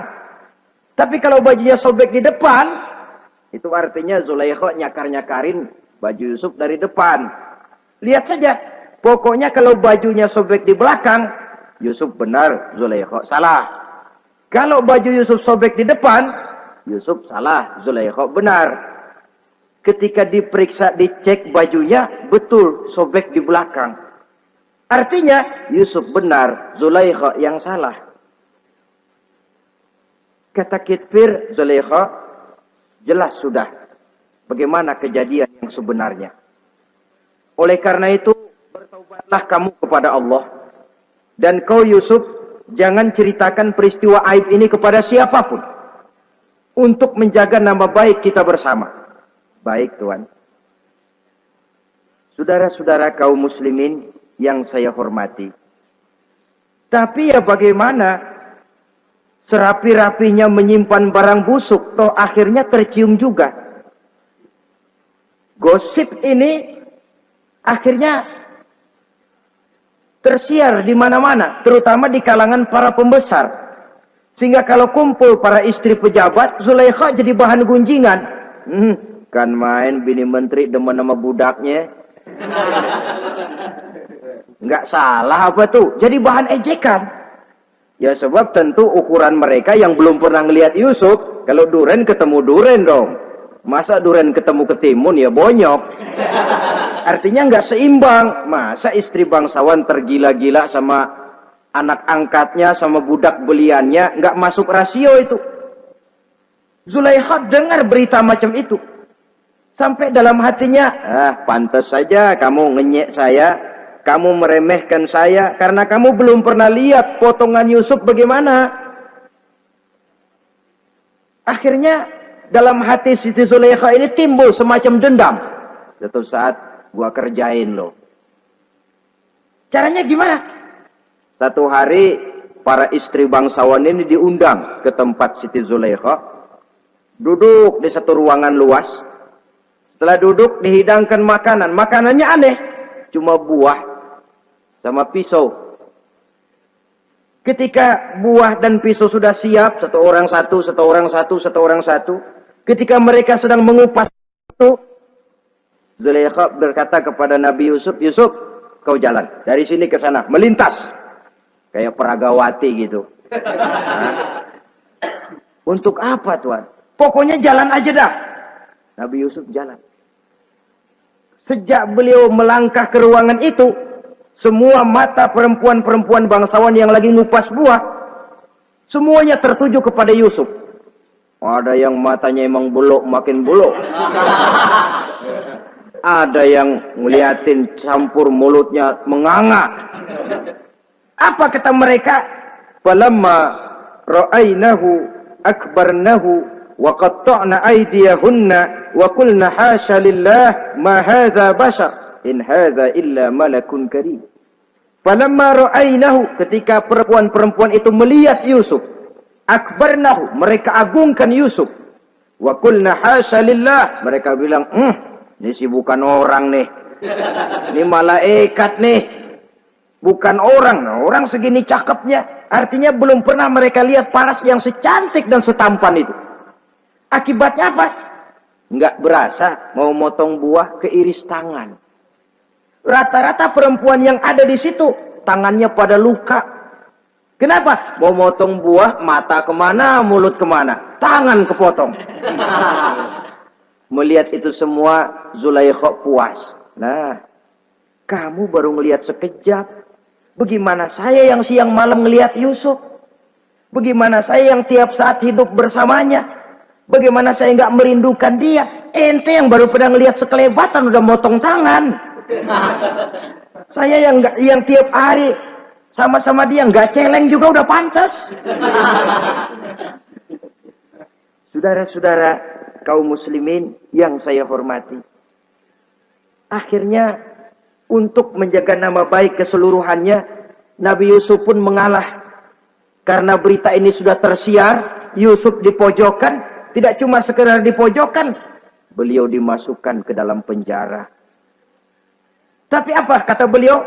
Tapi kalau bajunya sobek di depan, itu artinya Zulaikha nyakar-nyakarin baju Yusuf dari depan. Lihat saja, pokoknya kalau bajunya sobek di belakang, Yusuf benar, Zulaikha salah. Kalau baju Yusuf sobek di depan, Yusuf salah, Zulaikha benar. Ketika diperiksa, dicek bajunya, betul sobek di belakang. Artinya, Yusuf benar, Zulaikha yang salah. Kata Kitfir, Zulaikha, jelas sudah bagaimana kejadian yang sebenarnya. Oleh karena itu, bertaubatlah kamu kepada Allah. Dan kau Yusuf, jangan ceritakan peristiwa aib ini kepada siapapun. Untuk menjaga nama baik kita bersama. Baik Tuan. Saudara-saudara kaum muslimin yang saya hormati. Tapi ya bagaimana? Serapi-rapinya menyimpan barang busuk, toh akhirnya tercium juga. Gosip ini akhirnya tersiar di mana-mana, terutama di kalangan para pembesar. Sehingga kalau kumpul para istri pejabat, Zulaikha jadi bahan gunjingan. Kan main bini menteri demen sama budaknya. Nggak salah apa tuh? Jadi bahan ejekan. Ya sebab tentu ukuran mereka yang belum pernah ngelihat Yusuf, kalau duren ketemu duren dong. Masa duren ketemu ketimun ya bonyok. Artinya nggak seimbang. Masa istri bangsawan tergila-gila sama anak angkatnya, sama budak beliannya, nggak masuk rasio itu. Zulaikha dengar berita macam itu. Sampai dalam hatinya, pantas saja kamu ngenyek saya, kamu meremehkan saya, karena kamu belum pernah lihat potongan Yusuf bagaimana. Akhirnya, dalam hati Siti Zulaikha ini timbul semacam dendam. Suatu saat, gua kerjain loh. Caranya gimana? Satu hari, para istri bangsawan ini diundang ke tempat Siti Zulaikha. Duduk di satu ruangan luas. Setelah duduk dihidangkan makanan. Makanannya aneh. Cuma buah sama pisau. Ketika buah dan pisau sudah siap. Satu orang satu, satu orang satu, satu orang satu. Ketika mereka sedang mengupas itu. Zulaikha berkata kepada Nabi Yusuf. Yusuf, kau jalan. Dari sini ke sana. Melintas. Kayak peragawati gitu. Untuk apa Tuhan? Pokoknya jalan aja dah. Nabi Yusuf jalan. Sejak beliau melangkah ke ruangan itu, semua mata perempuan-perempuan bangsawan yang lagi ngupas buah, semuanya tertuju kepada Yusuf. Ada yang matanya emang buluk, makin buluk. Ada yang ngeliatin campur mulutnya menganga. Apa kata mereka? Falamma ra'ainahu akbarnahu wa qatta'na aydiyahunna wa qulna hasya lillah ma hadza bashar in hadza illa malakun karim. Falamma ra'ainahu, ketika perempuan-perempuan itu melihat Yusuf, akbarnahu, mereka agungkan Yusuf. Wa qulna hasya lillah, mereka bilang, ini sih bukan orang nih. Ini malaikat nih. Bukan orang. Nah, orang segini cakepnya. Artinya belum pernah mereka lihat paras yang secantik dan setampan itu. Akibatnya apa? Nggak berasa mau motong buah keiris tangan. Rata-rata perempuan yang ada di situ tangannya pada luka. Kenapa? Mau motong buah, mata kemana, mulut kemana, tangan kepotong. Melihat itu semua, Zulaikha puas. Nah, kamu baru ngelihat sekejap. Bagaimana saya yang siang malam ngelihat Yusuf? Bagaimana saya yang tiap saat hidup bersamanya? Bagaimana saya nggak merindukan dia? Ente yang baru pernah ngelihat sekelebatan udah motong tangan. Saya yang tiap hari sama-sama dia nggak celeng juga udah pantas. Saudara-saudara kaum muslimin yang saya hormati. Akhirnya untuk menjaga nama baik keseluruhannya, Nabi Yusuf pun mengalah. Karena berita ini sudah tersiar, Yusuf dipojokkan. Tidak cuma sekedar dipojokkan, beliau dimasukkan ke dalam penjara. Tapi apa kata beliau?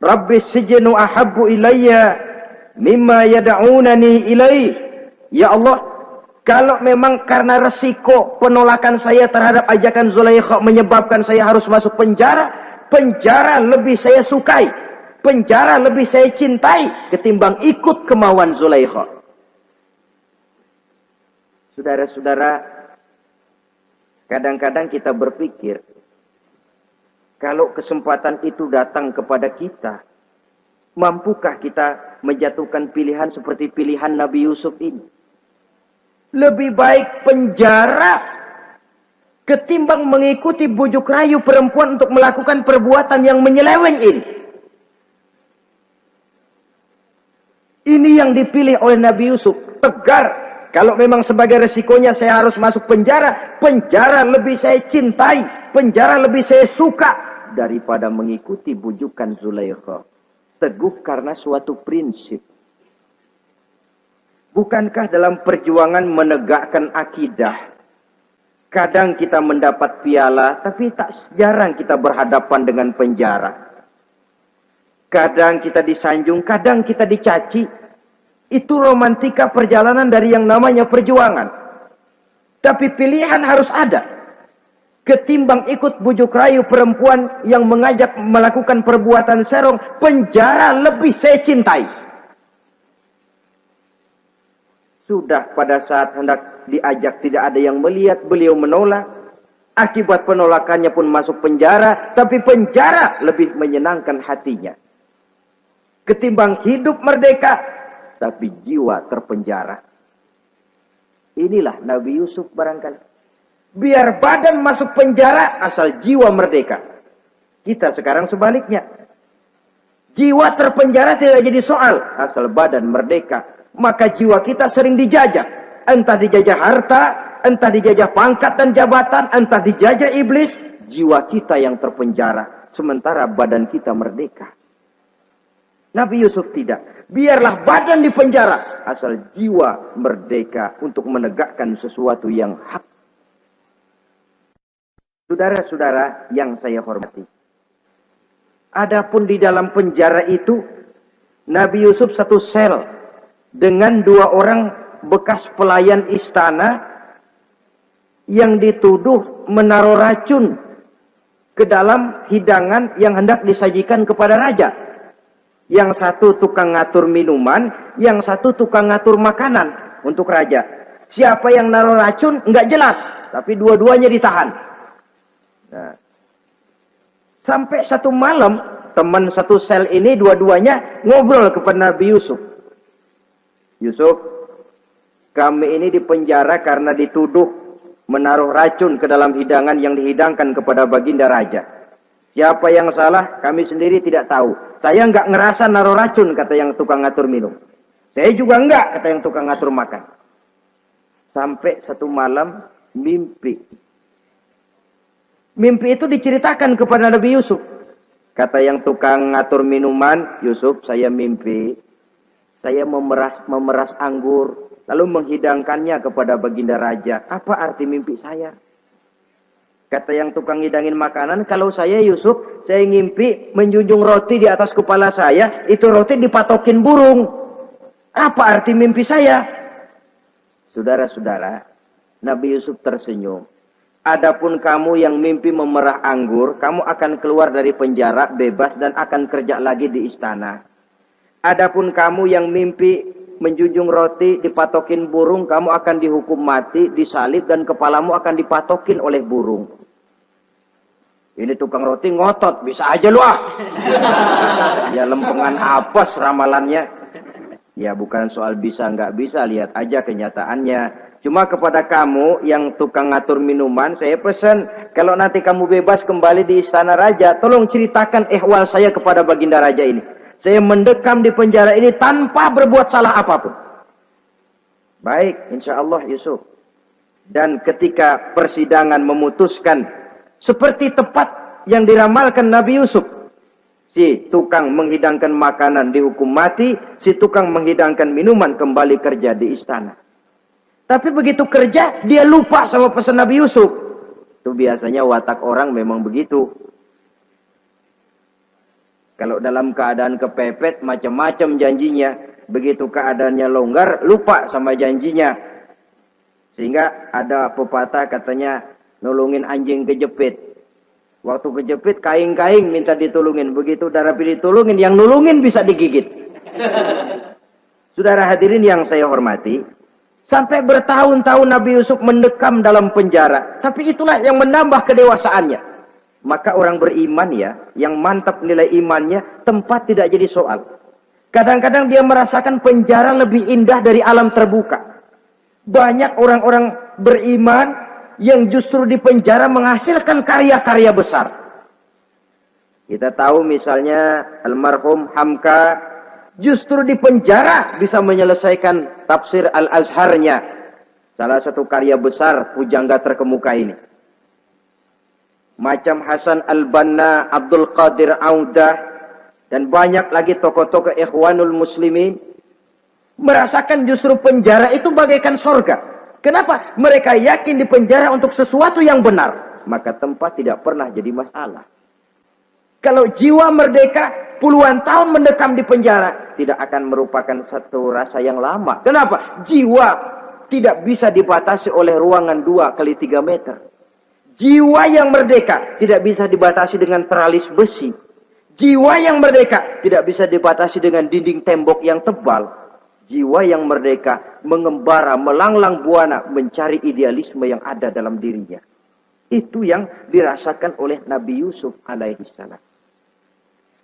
Rabbi sijnu ahabbu ilayya mimma yad'unani ilaih. Ya Allah, kalau memang karena resiko penolakan saya terhadap ajakan Zulaikha menyebabkan saya harus masuk penjara, penjara lebih saya sukai, penjara lebih saya cintai ketimbang ikut kemauan Zulaikha. Saudara-saudara, kadang-kadang kita berpikir, kalau kesempatan itu datang kepada kita, mampukah kita menjatuhkan pilihan seperti pilihan Nabi Yusuf ini? Lebih baik penjara ketimbang mengikuti bujuk rayu perempuan untuk melakukan perbuatan yang menyeleweng ini. Ini yang dipilih oleh Nabi Yusuf, tegar. Kalau memang sebagai resikonya saya harus masuk penjara, penjara lebih saya cintai, penjara lebih saya suka daripada mengikuti bujukan Zulaikha. Teguh karena suatu prinsip. Bukankah dalam perjuangan menegakkan akidah, kadang kita mendapat piala, tapi tak jarang kita berhadapan dengan penjara. Kadang kita disanjung, kadang kita dicaci. Itu romantika perjalanan dari yang namanya perjuangan. Tapi pilihan harus ada. Ketimbang ikut bujuk rayu perempuan yang mengajak melakukan perbuatan serong, penjara lebih saya cintai. Sudah pada saat hendak diajak tidak ada yang melihat, beliau menolak. Akibat penolakannya pun masuk penjara, tapi penjara lebih menyenangkan hatinya ketimbang hidup merdeka, tapi jiwa terpenjara. Inilah Nabi Yusuf barangkali. Biar badan masuk penjara, asal jiwa merdeka. Kita sekarang sebaliknya. Jiwa terpenjara tidak jadi soal, asal badan merdeka. Maka jiwa kita sering dijajah. Entah dijajah harta, entah dijajah pangkat dan jabatan, entah dijajah iblis. Jiwa kita yang terpenjara, sementara badan kita merdeka. Nabi Yusuf tidak. Biarlah badan di penjara, asal jiwa merdeka untuk menegakkan sesuatu yang hak. Saudara-saudara yang saya hormati. Adapun di dalam penjara itu, Nabi Yusuf satu sel dengan 2 orang bekas pelayan istana yang dituduh menaruh racun ke dalam hidangan yang hendak disajikan kepada raja. Yang satu tukang ngatur minuman, yang satu tukang ngatur makanan untuk raja. Siapa yang naruh racun enggak jelas, tapi dua-duanya ditahan. Nah, sampai satu malam teman satu sel ini dua-duanya ngobrol kepada Nabi Yusuf. Yusuf, kami ini dipenjara karena dituduh menaruh racun ke dalam hidangan yang dihidangkan kepada baginda raja. Siapa yang salah, kami sendiri tidak tahu. Saya enggak ngerasa naruh racun, kata yang tukang ngatur minum. Saya juga enggak, kata yang tukang ngatur makan. Sampai satu malam, mimpi. Mimpi itu diceritakan kepada Nabi Yusuf. Kata yang tukang ngatur minuman, Yusuf, saya mimpi. Saya memeras anggur, lalu menghidangkannya kepada baginda raja. Apa arti mimpi saya? Kata yang tukang hidangin makanan, kalau saya Yusuf, saya ngimpi menjunjung roti di atas kepala saya, itu roti dipatokin burung. Apa arti mimpi saya? Saudara-saudara, Nabi Yusuf tersenyum. Adapun kamu yang mimpi memerah anggur, kamu akan keluar dari penjara bebas dan akan kerja lagi di istana. Adapun kamu yang mimpi menjunjung roti dipatokin burung, kamu akan dihukum mati, disalib dan kepalamu akan dipatokin oleh burung. Ini tukang roti ngotot, bisa aja lu ah. Ya lempengan apes ramalannya. Ya bukan soal bisa nggak bisa, lihat aja kenyataannya. Cuma kepada kamu yang tukang ngatur minuman, saya pesan, kalau nanti kamu bebas kembali di istana raja, tolong ceritakan ihwal saya kepada baginda raja ini. Saya mendekam di penjara ini tanpa berbuat salah apapun. Baik, insya Allah Yusuf. Dan ketika persidangan memutuskan, seperti tepat yang diramalkan Nabi Yusuf. Si tukang menghidangkan makanan dihukum mati, si tukang menghidangkan minuman kembali kerja di istana. Tapi begitu kerja, dia lupa sama pesan Nabi Yusuf. Itu biasanya watak orang memang begitu. Kalau dalam keadaan kepepet, macam-macam janjinya. Begitu keadaannya longgar, lupa sama janjinya. Sehingga ada pepatah katanya, nolongin anjing kejepit. Waktu kejepit, kaing-kaing minta ditolongin. Begitu udah rapi ditolongin, yang nolongin bisa digigit. Saudara hadirin yang saya hormati, sampai bertahun-tahun Nabi Yusuf mendekam dalam penjara. Tapi itulah yang menambah kedewasaannya. Maka orang beriman ya, yang mantap nilai imannya, tempat tidak jadi soal. Kadang-kadang dia merasakan penjara lebih indah dari alam terbuka. Banyak orang-orang beriman yang justru di penjara menghasilkan karya-karya besar. Kita tahu misalnya almarhum Hamka, justru di penjara bisa menyelesaikan tafsir Al-Azharnya. Salah satu karya besar pujangga terkemuka ini. Macam Hasan Al-Banna, Abdul Qadir Audah, dan banyak lagi tokoh-tokoh Ikhwanul Muslimin merasakan justru penjara itu bagaikan sorga. Kenapa? Mereka yakin di penjara untuk sesuatu yang benar, maka tempat tidak pernah jadi masalah. Kalau jiwa merdeka puluhan tahun mendekam di penjara, tidak akan merupakan satu rasa yang lama. Kenapa? Jiwa tidak bisa dibatasi oleh ruangan 2x3 meter. Jiwa yang merdeka tidak bisa dibatasi dengan teralis besi. Jiwa yang merdeka tidak bisa dibatasi dengan dinding tembok yang tebal. Jiwa yang merdeka, mengembara, melanglang buana, mencari idealisme yang ada dalam dirinya. Itu yang dirasakan oleh Nabi Yusuf alaihi salam.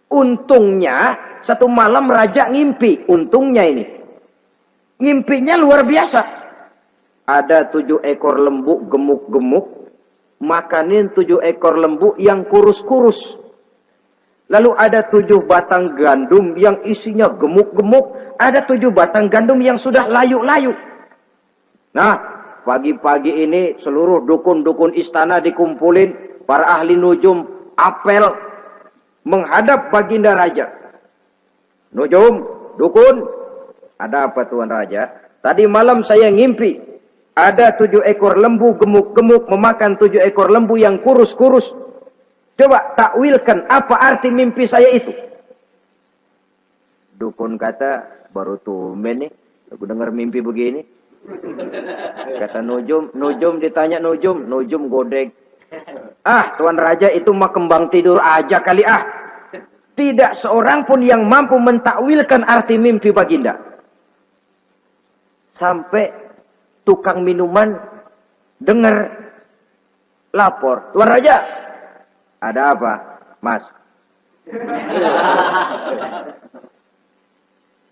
Untungnya, satu malam raja ngimpi. Untungnya ini. Ngimpinya luar biasa. Ada 7 ekor lembu gemuk-gemuk. Makanin 7 ekor lembu yang kurus-kurus. Lalu ada 7 batang gandum yang isinya gemuk-gemuk. Ada 7 batang gandum yang sudah layu-layu. Nah, pagi-pagi ini seluruh dukun-dukun istana dikumpulin. Para ahli nujum apel menghadap baginda raja. Nujum, dukun, ada apa Tuan Raja? Tadi malam saya ngimpi. Ada 7 ekor lembu gemuk-gemuk memakan 7 ekor lembu yang kurus-kurus. Coba takwilkan apa arti mimpi saya itu. Dukun kata, baru tumben nih, aku dengar mimpi begini. Kata Nujum ditanya Nujum godek. Ah, Tuan Raja itu mah kembang tidur aja kali ah. Tidak seorang pun yang mampu mentakwilkan arti mimpi baginda. Sampai tukang minuman dengar lapor. Tuan Raja, ada apa, Mas?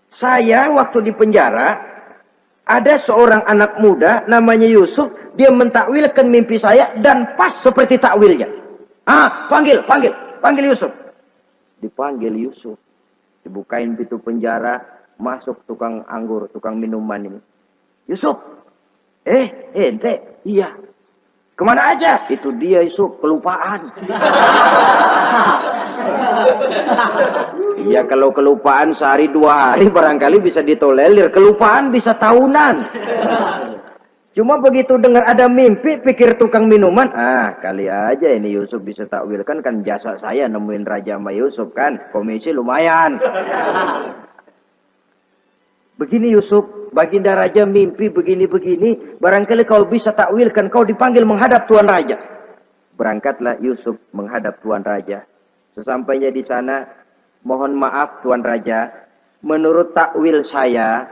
Saya waktu di penjara, ada seorang anak muda namanya Yusuf, dia mentakwilkan mimpi saya dan pas seperti takwilnya. Ah, panggil Yusuf. Dipanggil Yusuf. Dibukain pintu penjara, masuk tukang anggur, tukang minuman ini. Yusuf, ente, iya. Kemana aja? Itu dia Yusuf, kelupaan. Iya, kalau kelupaan sehari 2 hari barangkali bisa ditolerir. Kelupaan bisa tahunan. Cuma begitu dengar ada mimpi, pikir tukang minuman. Ah, kali aja ini Yusuf bisa takwilkan, kan jasa saya nemuin Raja sama Yusuf kan. Komisi lumayan. Begini Yusuf, baginda raja mimpi begini-begini. Barangkali kau bisa takwilkan, kau dipanggil menghadap Tuan Raja. Berangkatlah Yusuf menghadap Tuan Raja. Sesampainya di sana, mohon maaf Tuan Raja. Menurut takwil saya,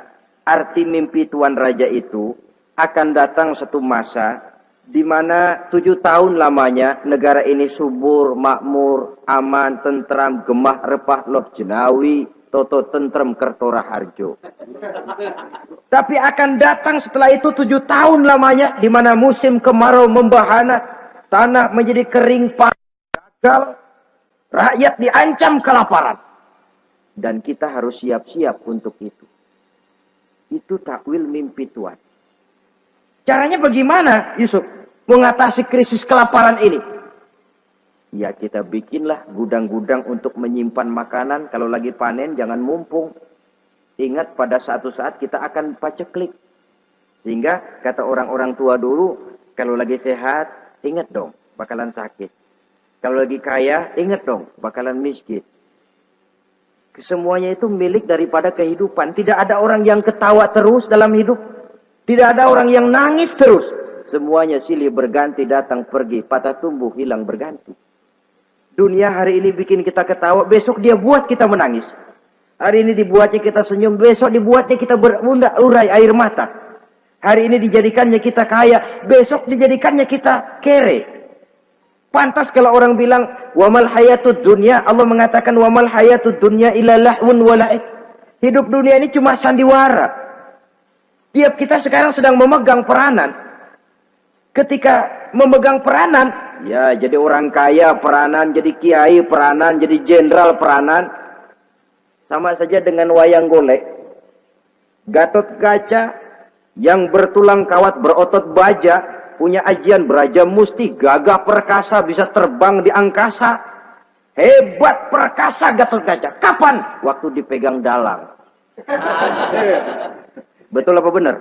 arti mimpi Tuan Raja itu akan datang satu masa di mana 7 tahun lamanya negara ini subur, makmur, aman, tentram, gemah, repah, loh jenawi, toto tentrem kertora harjo. Tapi akan datang setelah itu 7 tahun lamanya di mana musim kemarau membahana, tanah menjadi kering gagal, rakyat diancam kelaparan. Dan kita harus siap-siap untuk itu. Itu takwil mimpi Tuhan. Caranya bagaimana Yusuf mengatasi krisis kelaparan ini? Ya kita bikinlah gudang-gudang untuk menyimpan makanan. Kalau lagi panen jangan mumpung. Ingat pada suatu saat kita akan paceklik. Sehingga kata orang-orang tua dulu, kalau lagi sehat, ingat dong bakalan sakit. Kalau lagi kaya, ingat dong bakalan miskin. Semuanya itu milik daripada kehidupan. Tidak ada orang yang ketawa terus dalam hidup. Tidak ada orang yang nangis terus. Semuanya silih berganti, datang pergi, patah tumbuh, hilang berganti. Dunia hari ini bikin kita ketawa, besok dia buat kita menangis. Hari ini dibuatnya kita senyum, besok dibuatnya kita berbundak urai air mata. Hari ini dijadikannya kita kaya, besok dijadikannya kita kere. Pantas kalau orang bilang, wamal hayatud dunya, Allah mengatakan wamal hayatud dunya illa lahwun wala'ib. Hidup dunia ini cuma sandiwara. Tiap kita sekarang sedang memegang peranan. Ketika memegang peranan, ya jadi orang kaya peranan, jadi kiai peranan, jadi jenderal peranan. Sama saja dengan wayang golek. Gatot Kaca yang bertulang kawat berotot baja, punya ajian beraja musti, gagah perkasa, bisa terbang di angkasa. Hebat perkasa Gatot Kaca. Kapan? Waktu dipegang dalang. Betul apa benar?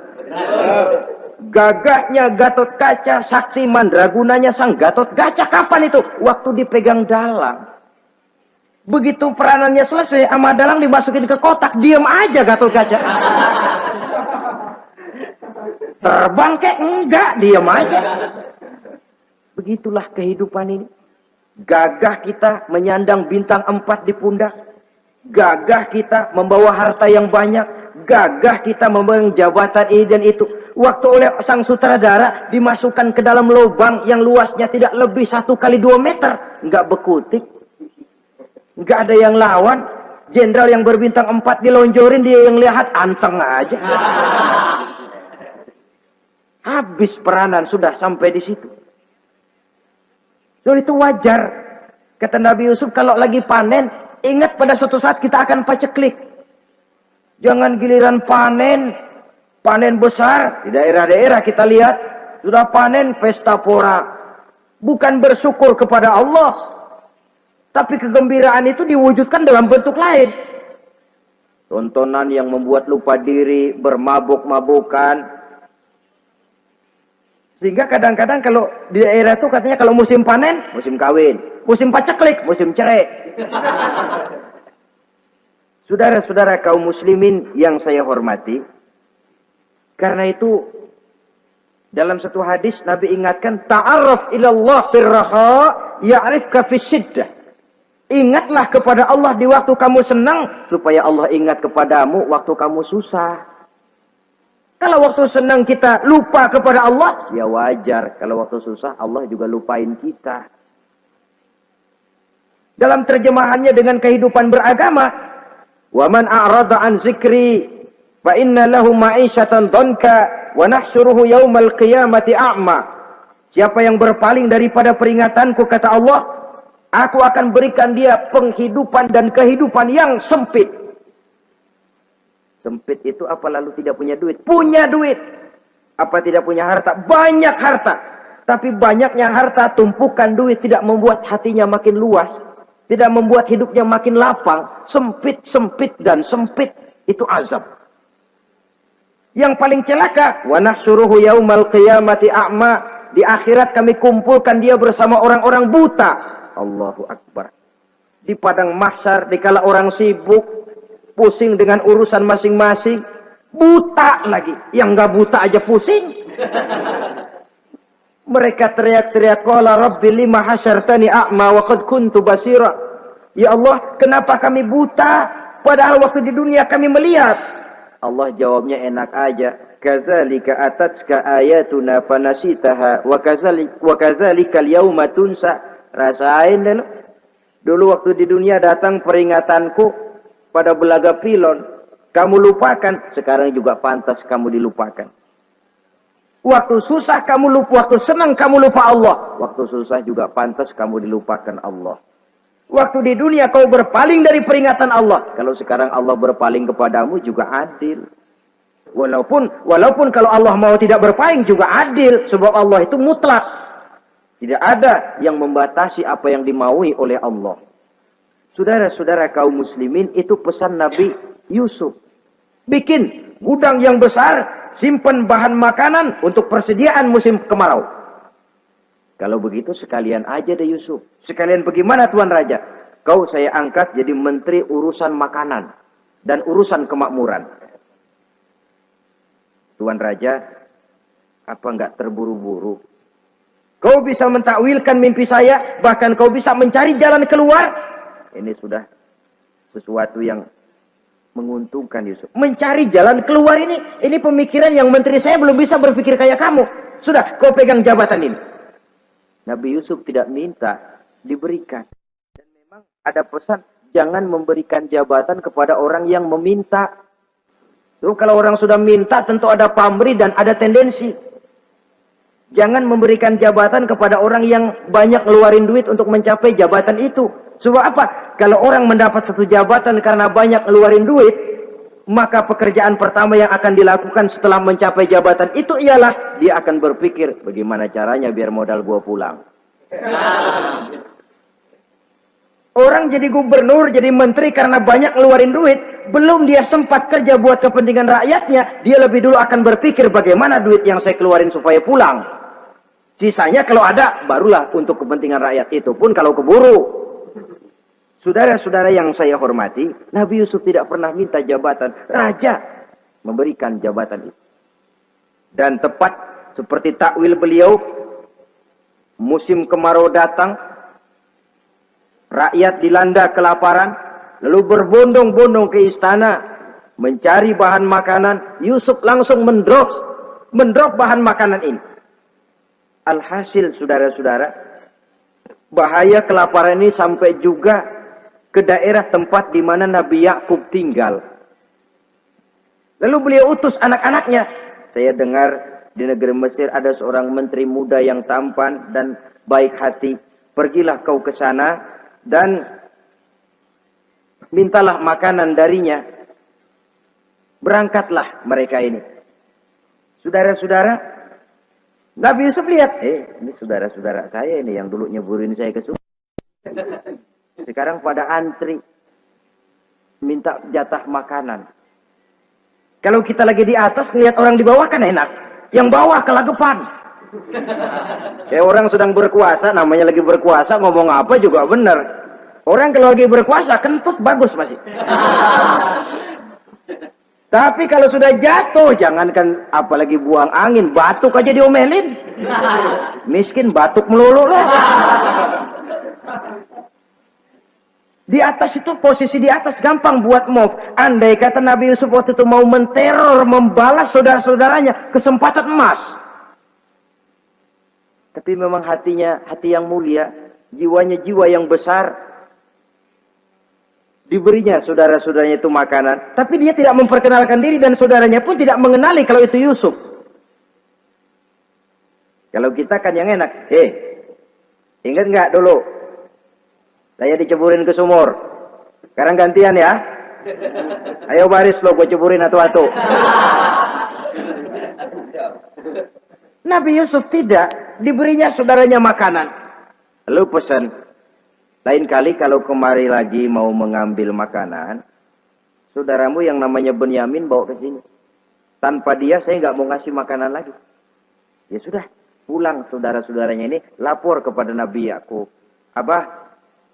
Gagahnya Gatot Kaca, sakti mandragunanya sang Gatot Kaca. Kapan itu? Waktu dipegang dalang. Begitu peranannya selesai, sama dalang dimasukin ke kotak, diam aja Gatot Kaca. Terbang kek? Enggak, diam aja. Begitulah kehidupan ini. Gagah kita menyandang bintang 4 di pundak. Gagah kita membawa harta yang banyak. Gagah kita memegang jabatan ini dan itu. Waktu oleh sang sutradara dimasukkan ke dalam lubang yang luasnya tidak lebih 1 kali 2 meter. Nggak bekutik. Nggak ada yang lawan. Jenderal yang berbintang 4 dilonjorin, dia yang lihat anteng aja. Habis peranan sudah sampai di situ. So, itu wajar. Kata Nabi Yusuf, kalau lagi panen, ingat pada suatu saat kita akan paceklik. Jangan giliran panen besar, di daerah-daerah kita lihat, sudah panen pesta pora. Bukan bersyukur kepada Allah, tapi kegembiraan itu diwujudkan dalam bentuk lain. Tontonan yang membuat lupa diri, bermabuk-mabukan. Sehingga kadang-kadang kalau di daerah itu katanya kalau musim panen, musim kawin. Musim paceklik, musim cerai. Saudara-saudara kaum muslimin yang saya hormati, karena itu dalam satu hadis Nabi ingatkan, ta'arraf ilallah firraha ya'rifka fisyiddah. Ingatlah kepada Allah di waktu kamu senang, supaya Allah ingat kepadamu waktu kamu susah. Kalau waktu senang kita lupa kepada Allah, ya wajar. Kalau waktu susah Allah juga lupain kita. Dalam terjemahannya dengan kehidupan beragama, wa man a'rada an zikri fa inna lahu ma'isyatan dhanka wa nahsyuruhu yaumal qiyamati a'ma. Siapa yang berpaling daripada peringatanku, kata Allah, aku akan berikan dia penghidupan dan kehidupan yang sempit. Sempit itu apa lalu tidak punya duit? Punya duit. Apa tidak punya harta? Banyak harta. Tapi banyaknya harta, tumpukan duit tidak membuat hatinya makin luas. Tidak membuat hidupnya makin lapang. Sempit, sempit, dan sempit. Itu azab. Yang paling celaka, wa nahsyuruhu yaumal qiyamati a'ma. Di akhirat kami kumpulkan dia bersama orang-orang buta. Allahu Akbar. Di padang mahsyar, dikala orang sibuk, pusing dengan urusan masing-masing, buta lagi. Yang nggak buta aja pusing. Mereka teriak-teriak, qala rabbi lima hasyartani a'ma wa qad kuntu basira. Ya Allah, kenapa kami buta padahal waktu di dunia kami melihat? Allah jawabnya enak aja. Kadzalika atatka ayatuna fanasitaha wa kadzalika al-yauma tunsa. Rasain deh. Dulu waktu di dunia datang peringatanku pada belaga pilon, kamu lupakan, sekarang juga pantas kamu dilupakan. Waktu susah kamu lupa, waktu senang kamu lupa Allah. Waktu susah juga pantas kamu dilupakan Allah. Waktu di dunia kau berpaling dari peringatan Allah. Kalau sekarang Allah berpaling kepadamu juga adil. Walaupun kalau Allah mau tidak berpaling juga adil. Sebab Allah itu mutlak. Tidak ada yang membatasi apa yang dimaui oleh Allah. Saudara-saudara kaum muslimin, itu pesan Nabi Yusuf. Bikin gudang yang besar, simpan bahan makanan untuk persediaan musim kemarau. Kalau begitu sekalian aja deh Yusuf. Sekalian bagaimana Tuan Raja? Kau saya angkat jadi menteri urusan makanan dan urusan kemakmuran. Tuan Raja, apa enggak terburu-buru? Kau bisa mentakwilkan mimpi saya, bahkan kau bisa mencari jalan keluar. Ini sudah sesuatu yang menguntungkan Yusuf. Mencari jalan keluar ini pemikiran yang menteri saya belum bisa berpikir kayak kamu. Sudah, kau pegang jabatan ini. Nabi Yusuf tidak minta, diberikan. Dan memang ada pesan, jangan memberikan jabatan kepada orang yang meminta. Tuh, kalau orang sudah minta tentu ada pamrih dan ada tendensi. Jangan memberikan jabatan kepada orang yang banyak ngeluarin duit untuk mencapai jabatan itu. Sebab apa? Kalau orang mendapat satu jabatan karena banyak ngeluarin duit, maka pekerjaan pertama yang akan dilakukan setelah mencapai jabatan itu ialah dia akan berpikir, bagaimana caranya biar modal gua pulang. Orang jadi gubernur, jadi menteri karena banyak ngeluarin duit, belum dia sempat kerja buat kepentingan rakyatnya, dia lebih dulu akan berpikir bagaimana duit yang saya keluarin supaya pulang. Sisanya kalau ada, barulah untuk kepentingan rakyat, itu pun kalau keburu. Saudara-saudara yang saya hormati, Nabi Yusuf tidak pernah minta jabatan. Raja memberikan jabatan itu. Dan tepat seperti takwil beliau, musim kemarau datang, rakyat dilanda kelaparan, lalu berbondong-bondong ke istana. mencari bahan makanan. Yusuf langsung mendrop bahan makanan ini. Alhasil saudara-saudara, bahaya kelaparan ini sampai juga ke daerah tempat di mana Nabi Yakub tinggal. Lalu beliau utus anak-anaknya. Saya dengar di negeri Mesir ada seorang menteri muda yang tampan dan baik hati. Pergilah kau ke sana dan mintalah makanan darinya. Berangkatlah mereka ini. Saudara-saudara, Nabi Yusuf lihat, ini saudara-saudara saya ini yang dulu nyeburin saya ke sungai. Sekarang pada antri minta jatah makanan. Kalau kita lagi di atas ngelihat orang di bawah kan enak. Yang bawah kelagepan. Kayak orang sedang berkuasa, namanya lagi berkuasa, ngomong apa juga benar. Orang kalau lagi berkuasa kentut bagus masih. Tapi kalau sudah jatuh, jangankan apalagi buang angin, batuk aja diomelin. Miskin batuk melulu lah. Di atas itu, posisi di atas gampang buat mob. Andai kata Nabi Yusuf waktu itu mau menteror, membalas saudara-saudaranya, kesempatan emas. Tapi memang hatinya, hati yang mulia, jiwanya jiwa yang besar. Diberinya saudara-saudaranya itu makanan. Tapi dia tidak memperkenalkan diri dan saudaranya pun tidak mengenali kalau itu Yusuf. Kalau kita kan yang enak. Ingat nggak dulu? Saya diceburin ke sumur. Sekarang gantian ya. Ayo baris lo, gue ceburin atu-atu. Nabi Yusuf tidak. Diberinya saudaranya makanan. Lalu pesan. Lain kali kalau kemari lagi mau mengambil makanan, saudaramu yang namanya Benyamin bawa ke sini. Tanpa dia saya nggak mau ngasih makanan lagi. Ya sudah, pulang saudara-saudaranya ini lapor kepada Nabi Yakub. Abah,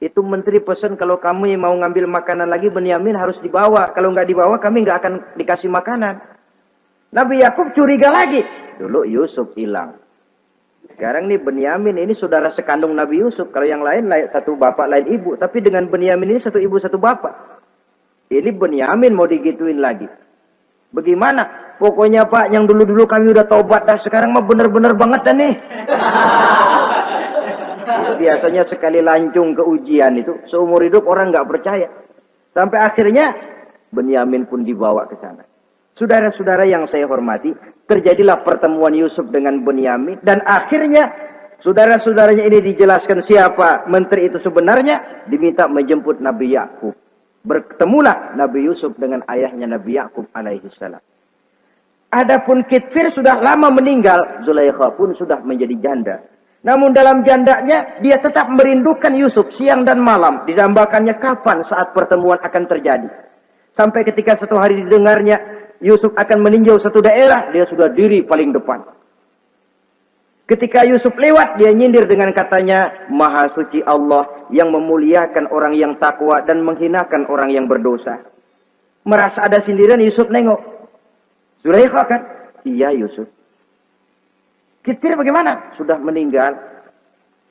itu menteri pesan kalau kamu yang mau ngambil makanan lagi Benyamin harus dibawa. Kalau nggak dibawa kami nggak akan dikasih makanan. Nabi Yakub curiga lagi. Dulu Yusuf hilang. Sekarang nih Benyamin ini saudara sekandung Nabi Yusuf. Kalau yang lain satu bapak lain ibu. Tapi dengan Benyamin ini satu ibu satu bapak. Ini Benyamin mau digituin lagi. Bagaimana? Pokoknya Pak, yang dulu-dulu kami udah tobat dah. Sekarang mah bener-bener banget dah nih. Biasanya sekali lancung ke ujian itu, seumur hidup orang nggak percaya. Sampai akhirnya Benyamin pun dibawa ke sana. Saudara-saudara yang saya hormati, terjadilah pertemuan Yusuf dengan Benyamin. Dan akhirnya saudara-saudaranya ini dijelaskan siapa menteri itu sebenarnya. Diminta menjemput Nabi Yakub. Bertemulah Nabi Yusuf dengan ayahnya Nabi Yakub alaihissalam. Adapun Kitfir sudah lama meninggal. Zulaikha pun sudah menjadi janda. Namun dalam jandanya dia tetap merindukan Yusuf siang dan malam. Didambakannya kapan saat pertemuan akan terjadi. Sampai ketika satu hari didengarnya Yusuf akan meninjau satu daerah, dia sudah diri paling depan. Ketika Yusuf lewat, dia nyindir dengan katanya, Maha suci Allah yang memuliakan orang yang takwa dan menghinakan orang yang berdosa. Merasa ada sindiran, Yusuf nengok. Zulaikha kan? Iya Yusuf. Kitfir bagaimana? Sudah meninggal.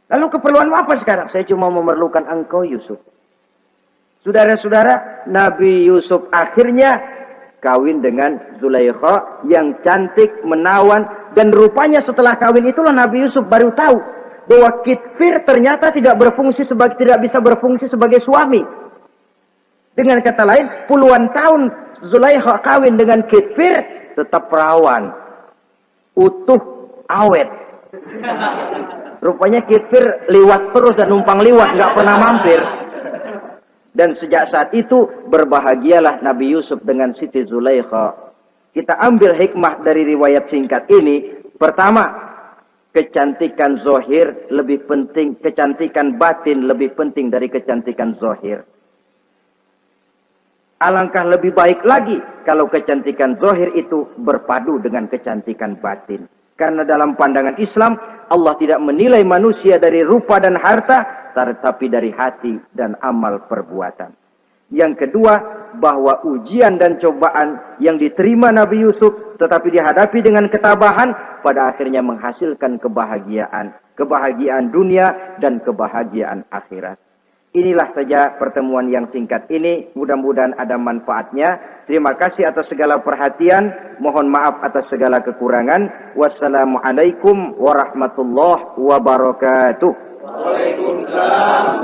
Lalu keperluanmu apa sekarang? Saya cuma memerlukan engkau Yusuf. Saudara-saudara, Nabi Yusuf akhirnya kawin dengan Zulaikha yang cantik, menawan. Dan rupanya setelah kawin itulah Nabi Yusuf baru tahu bahwa Kitfir ternyata tidak bisa berfungsi sebagai suami. Dengan kata lain, puluhan tahun Zulaikha kawin dengan Kitfir tetap perawan, utuh, awet. Rupanya Kitfir liwat terus dan numpang liwat, nggak pernah mampir. Dan sejak saat itu berbahagialah Nabi Yusuf dengan Siti Zulaikha. Kita ambil hikmah dari riwayat singkat ini. Pertama, kecantikan zohir lebih penting, kecantikan batin lebih penting dari kecantikan zohir. Alangkah lebih baik lagi kalau kecantikan zohir itu berpadu dengan kecantikan batin. Karena dalam pandangan Islam, Allah tidak menilai manusia dari rupa dan harta, tetapi dari hati dan amal perbuatan. Yang kedua, bahwa ujian dan cobaan yang diterima Nabi Yusuf, tetapi dihadapi dengan ketabahan, pada akhirnya menghasilkan kebahagiaan. Kebahagiaan dunia dan kebahagiaan akhirat. Inilah saja pertemuan yang singkat ini. Mudah-mudahan ada manfaatnya. Terima kasih atas segala perhatian. Mohon maaf atas segala kekurangan. Wassalamualaikum warahmatullahi wabarakatuh. Waalaikumsalam